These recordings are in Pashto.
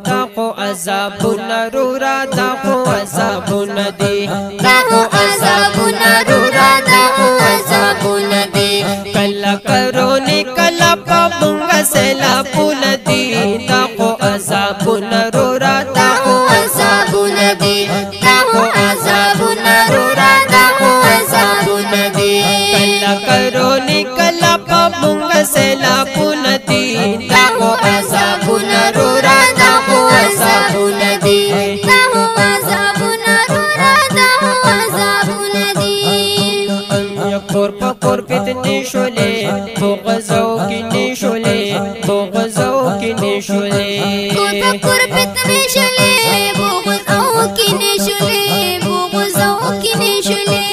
دا خو عذابونه رورا دا خو عذابونه دي دا خو عذابونه رورا دا خو عذابونه دي کله کرونی کله په مونږه سیلابونه دي دا خو عذابونه رورا دا خو عذابونه دي دا خو عذابونه رورا دا خو عذابونه دي کله کرونی کله په مونږه سیلابونه دي دا خو عذابونه رورا دا خو عذابونه دي دا خو عذابونه رورا دا خو عذابونه دي کور په کور فتنې شولې بغزو کې نشولې بغزو کې نشولې کور په کور فتنې شولې بغزو کې نشولې بغزو کې نشولې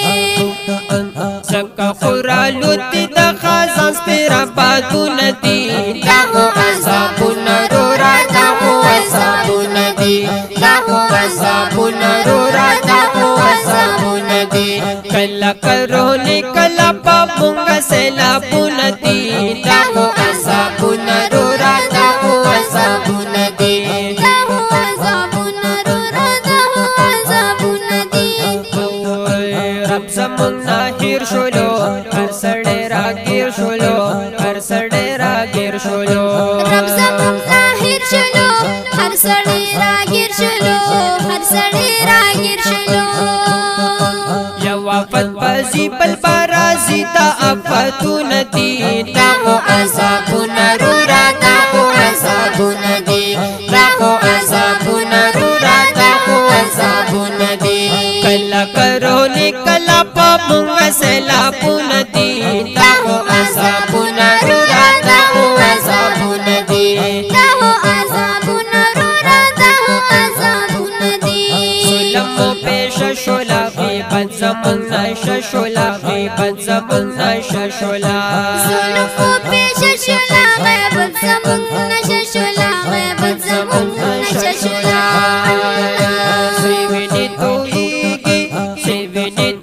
زکه خورالو دې د خزان سپیرا بادونه دي دا خو عذابونه رورا دا خو عذابونه دي دا خو عذابونه رورا دا خو عذابونه دي کله کرونی کله په مونږه سیلابونه دي دا خو عذابونه رورا دا خو عذابونه دي دا خو عذابونه رورا دا خو عذابونه دي رب زمون نه هیر شولو هر سړی راګیر شولو هر سړی راګیر شولو رب زمون نه هیر شولو هر سړی راګیر شولو هر سړی راګیر شولو یو وفات بازی بل بارازی دا آفاتونه دي دا خو عذابونه رورا دا خو عذابونه دي دا خو عذابونه رورا دا خو عذابونه دي کله کرونی کله په مونږه سیلابونه دي دا خو عذابونه رورا دا خو عذابونه دي دا خو عذابونه رورا دا خو عذابونه دي ظلم مو پیش شولا غیبت زمون نشه شولا غیبت زمون نشه شولا ظلم مو پیش شولا غیبت زمون نشه شولا غیبت زمون نشه شولا سیوینی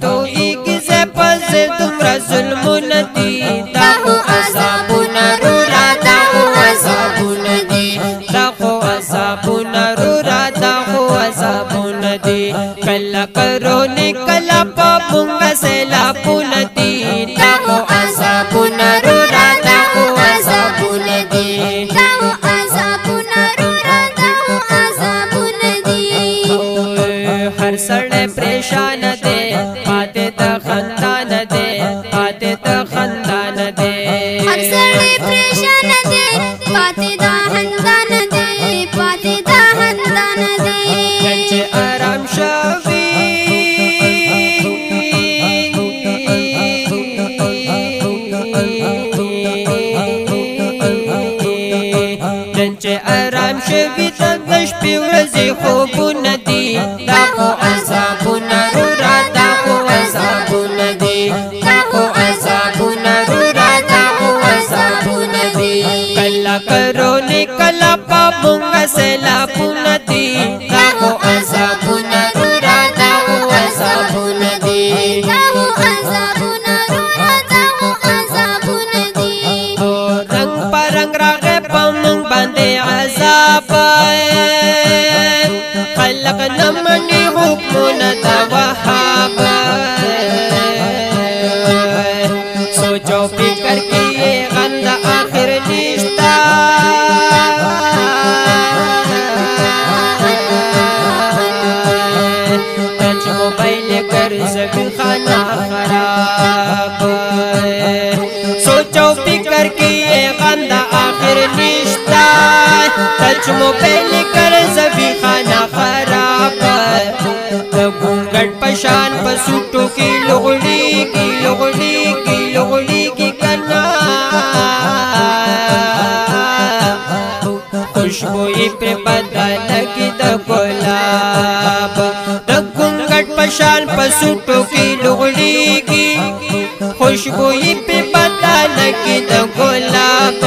توئیگی زپز دمرا ظلمونه دي دا خو عذابونه رورا دا خو عذابونه دي دا خو عذابونه رورا دا خو عذابونه دي کله کرونی کله په مونږه سیلابونه دي دا خو عذابونه رورا دا خو عذابونه دي دا خو عذابونه رورا دا خو عذابونه دي هر سړی پریشان دی پاتې د خندان دی پاتې د خندان دی هر سړی پریشان دی پاتې د خندان دی پاتې د خندان دی چې آرام شوي چې آرام شوي د شپې ورځې خوبونه دي دا خو عذابونه رورا دا خو عذابونه دي دا خو عذابونه رورا دا خو عذابونه دي کله کرونی کله په مونږه سیلابونه دي دا خو عذابونه رورا دا خو عذابونه دي دا خو عذابونه رورا دا خو عذابونه دي رنگ په رنگ راغې په مونږ باندې عذاب خلق نمنی حکمونه د وهاب سوچو فکر کیے غند آخر نشتا ٹچ موبائل کر زمین خانہ خراب سوچو فکر کیے غند آخر نشتا ٹچ موبائل کر زمین خانہ خراب گونگٹ پشان پسوٹو کی لغڑی کی لغڑی کی لغڑی کی کنا خوشبوئی پہ بدل کی دا گلاب دا گونگٹ پشان پسوٹو کی لغڑی کی خوشبوئی پہ بدل کی دا گلاب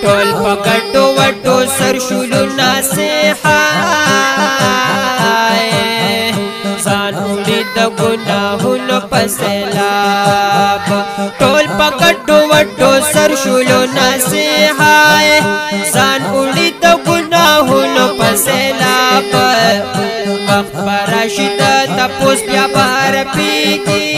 ٹول پکٹو وٹو سر شلو ناسحائے زانوڑی دا گناہونو پسیلاب ٹول پکٹو وٹو سر شلو ناسحائے زانوڑی دا گناہونو سیلاب وقت براشد تپوس بیا بار پیگی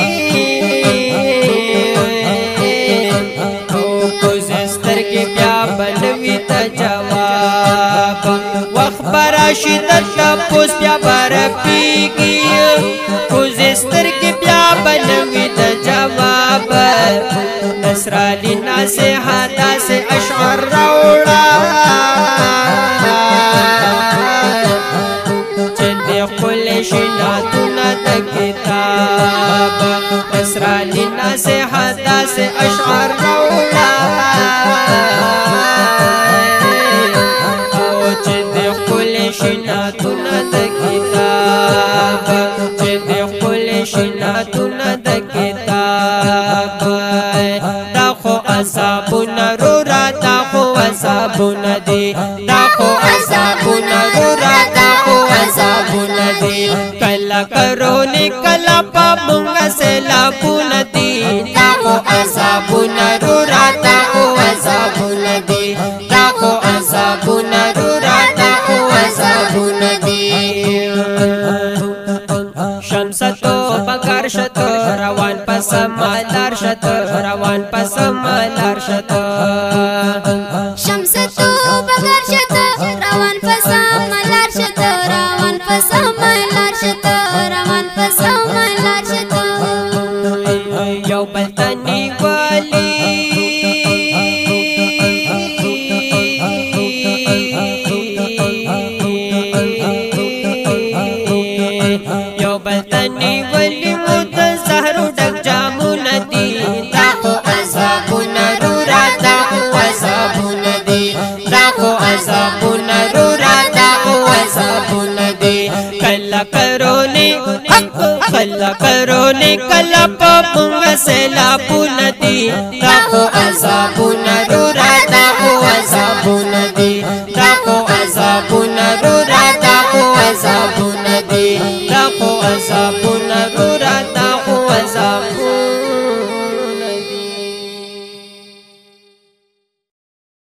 او کوزستر کی بیا بنوی تا جواب وقت براشد تپوس بیا بار پیگی کوزستر کی بیا بنوی تا جواب نصرالی نصیحتا سے اشعر روڑا شناتنا دا کتاب نصرالی نصیحتا سے اشعر رولا او چند قل شناتنا دا کتاب چند قل شناتنا دا کتاب دا خو عذابنا رورا دا خو عذابنا دی دا خو عذابنا رورا دا خو عذابنا دی کلا کرونی کلا پا مونگا سیلابونا دی دا خو عذابنا رورا دا خو عذابنا دی دا خو عذابنا رورا دا خو عذابنا دی شمساتو بکار شتو روان پس مالار شتو روان پس مالار شتو شمساتو بکار شتو روان پس مالار شتو روان پس مالار شتو روان پس مالار شتو یو بلتنی والی یو بلتنی ولی مود زهرو ڈک جامو ندی دا خو عذابو نرورا دا خو عذابو ندی دا خو عذابو نرورا دا خو عذابو ندی کلا کرونی کلا کرونی کلا پا مونگا سیلابو ندی دا خو عذابو نرورا دا خو عذابو